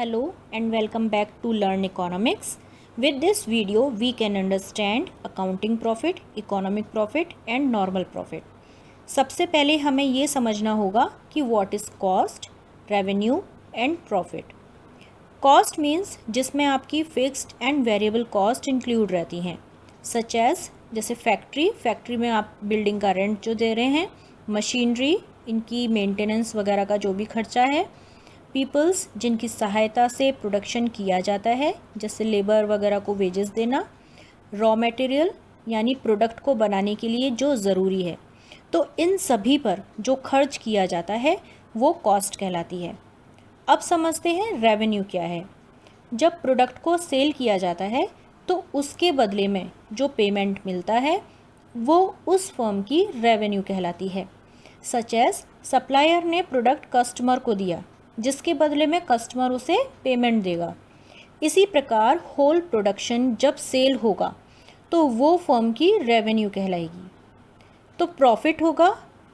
Hello and welcome back to Learn Economics. With this video, we can understand accounting profit, economic profit and normal profit. सबसे पहले हमें ये समझना होगा कि what is cost, revenue and profit. Cost means जिसमें आपकी fixed and variable cost include रहती हैं, such as जैसे फैक्ट्री में आप बिल्डिंग का रेंट जो दे रहे हैं, मशीनरी, इनकी मेंटेनेंस वगैरह का जो भी खर्चा है, पीपल्स जिनकी सहायता से प्रोडक्शन किया जाता है, जैसे लेबर वगैरह को वेजेस देना, रॉ मटेरियल यानी प्रोडक्ट को बनाने के लिए जो ज़रूरी है, तो इन सभी पर जो खर्च किया जाता है वो कॉस्ट कहलाती है। अब समझते हैं रेवेन्यू क्या है। जब प्रोडक्ट को सेल किया जाता है तो उसके बदले में जो पेमेंट मिलता है वो उस फर्म की रेवेन्यू कहलाती है। सच एज सप्लायर ने प्रोडक्ट कस्टमर को दिया जिसके बदले में कस्टमर उसे पेमेंट देगा। इसी प्रकार होल प्रोडक्शन जब सेल होगा तो वो फर्म की रेवेन्यू कहलाएगी। तो प्रॉफिट होगा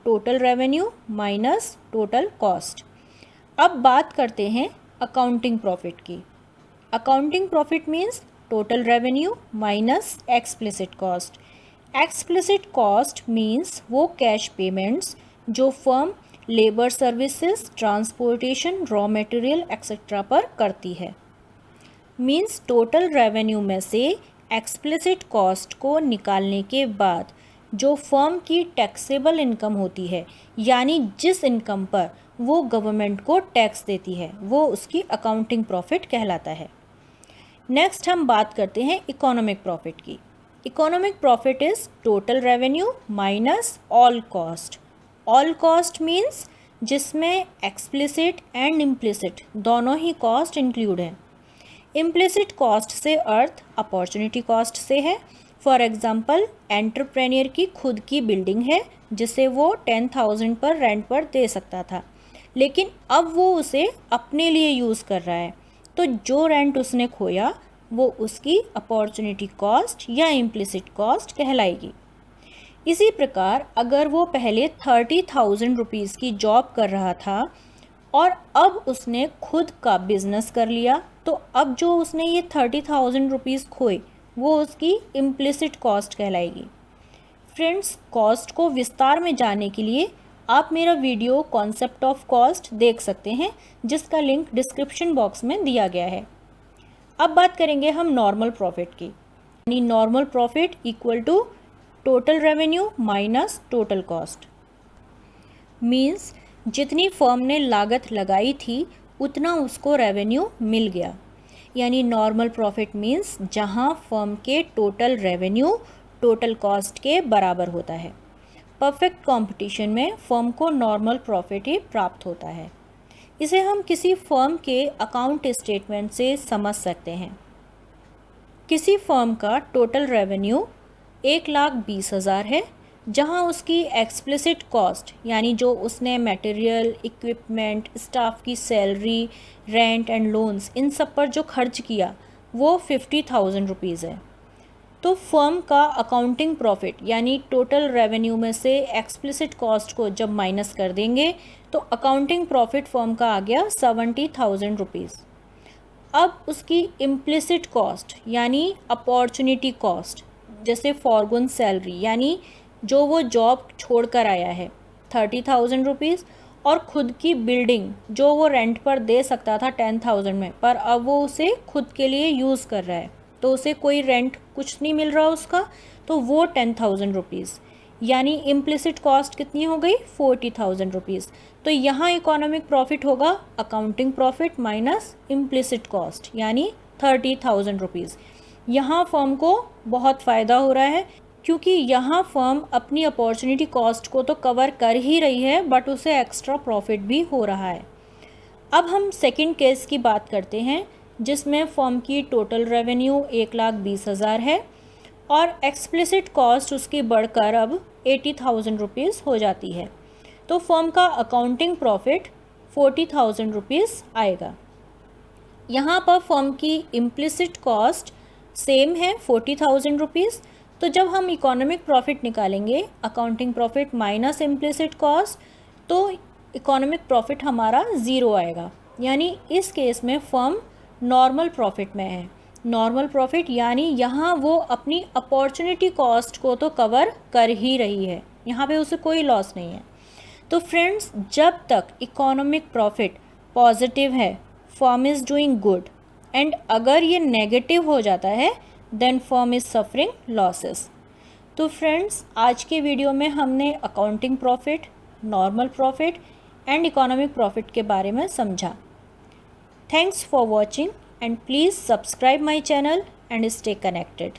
total revenue minus total cost. अब बात करते हैं अकाउंटिंग प्रॉफिट की। Accounting profit means total revenue minus explicit cost. Explicit cost means वो कैश पेमेंट्स जो firm labour services, transportation, raw material etcetera पर करती है। मीन्स टोटल रेवेन्यू में से एक्सप्लिसिट कॉस्ट को निकालने के बाद जो फर्म की टैक्सेबल इनकम होती है, यानी जिस इनकम पर वो गवर्नमेंट को टैक्स देती है, वो उसकी अकाउंटिंग प्रॉफिट कहलाता है। नेक्स्ट हम बात करते हैं इकोनॉमिक प्रॉफिट की। Economic profit is total revenue minus all cost. All cost means जिसमें एक्सप्लिसिट एंड इम्प्लिसिट दोनों ही कॉस्ट इंक्लूड हैं। इम्प्लिसिट कॉस्ट से अर्थ अपॉर्चुनिटी कॉस्ट से है। फॉर एग्जांपल एंटरप्रेन्योर की खुद की बिल्डिंग है जिसे वो 10,000 पर रेंट पर दे सकता था, लेकिन अब वो उसे अपने लिए यूज़ कर रहा है, तो जो रेंट उसने खोया वो उसकी अपॉर्चुनिटी कॉस्ट या इम्प्लिसिट कॉस्ट कहलाएगी। इसी प्रकार अगर वो पहले 30,000 रुपीज़ की जॉब कर रहा था और अब उसने खुद का बिजनेस कर लिया, तो अब जो उसने ये 30,000 रुपीज़ खोए वो उसकी इम्प्लिसिट कॉस्ट कहलाएगी। फ्रेंड्स, कॉस्ट को विस्तार में जानने के लिए आप मेरा वीडियो कॉन्सेप्ट ऑफ कॉस्ट देख सकते हैं, जिसका लिंक डिस्क्रिप्शन बॉक्स में दिया गया है। अब बात करेंगे हम नॉर्मल प्रॉफिट की। यानी normal profit equal to total revenue minus total cost. Means जितनी फर्म ने लागत लगाई थी उतना उसको रेवेन्यू मिल गया। यानी नॉर्मल प्रॉफिट मीन्स जहां फर्म के टोटल रेवेन्यू टोटल कॉस्ट के बराबर होता है। परफेक्ट कंपटीशन में फर्म को नॉर्मल प्रॉफिट ही प्राप्त होता है। इसे हम किसी फर्म के अकाउंट स्टेटमेंट से समझ सकते हैं। किसी फर्म का टोटल रेवेन्यू 1,20,000 है, जहां उसकी एक्सप्लिसिट कॉस्ट यानी जो उसने मटेरियल, इक्विपमेंट, स्टाफ की salary, rent and loans in सब पर जो खर्च किया वो 50,000 रुपीज़ है। तो फर्म का अकाउंटिंग प्रॉफिट यानी टोटल रेवेन्यू में से एक्सप्लिसिट कॉस्ट को जब माइनस कर देंगे तो अकाउंटिंग प्रॉफिट फर्म का आ गया 70,000 रुपीज़। अब उसकी इम्प्लिसिट कॉस्ट यानी अपॉर्चुनिटी कॉस्ट, जैसे फॉरगॉन सैलरी यानी जो वो जॉब छोड़कर आया है 30,000 रुपीज़, और खुद की बिल्डिंग जो वो रेंट पर दे सकता था 10,000 में, पर अब वो उसे खुद के लिए यूज़ कर रहा है तो उसे कोई रेंट कुछ नहीं मिल रहा उसका, तो वो 10,000 रुपीज़। यानी इम्प्लिसिट कॉस्ट कितनी हो गई 40,000 रुपीज़। तो यहाँ इकोनॉमिक प्रॉफिट होगा accounting profit minus implicit cost यानी 30,000 रुपीज़। यहाँ फर्म को बहुत फ़ायदा हो रहा है क्योंकि यहाँ फर्म अपनी अपॉर्चुनिटी कॉस्ट को तो कवर कर ही रही है, बट उसे एक्स्ट्रा प्रॉफिट भी हो रहा है। अब हम सेकंड केस की बात करते हैं जिसमें फर्म की टोटल रेवेन्यू 1,20,000 है और एक्सप्लिसिट कॉस्ट उसकी बढ़कर अब 80,000 रुपीज़ हो जाती है। तो फर्म का अकाउंटिंग प्रॉफिट 40,000 रुपीज़ आएगा। यहाँ पर फर्म की इम्प्लिसिट कॉस्ट सेम है 40,000 रुपीज़। तो जब हम इकोनॉमिक प्रॉफिट निकालेंगे accounting profit minus implicit cost, तो इकोनॉमिक प्रॉफिट हमारा ज़ीरो आएगा। यानी इस केस में फर्म नॉर्मल प्रॉफिट में है। नॉर्मल प्रॉफिट यानी यहाँ वो अपनी अपॉर्चुनिटी कॉस्ट को तो कवर कर ही रही है, यहाँ पे उसे कोई लॉस नहीं है। तो फ्रेंड्स, जब तक इकोनॉमिक प्रॉफिट पॉजिटिव है firm is doing good, and अगर ये नेगेटिव हो जाता है then firm is suffering losses. तो फ्रेंड्स, आज के वीडियो में हमने accounting profit, normal profit and economic profit के बारे में समझा। Thanks for watching and please subscribe my channel and stay connected.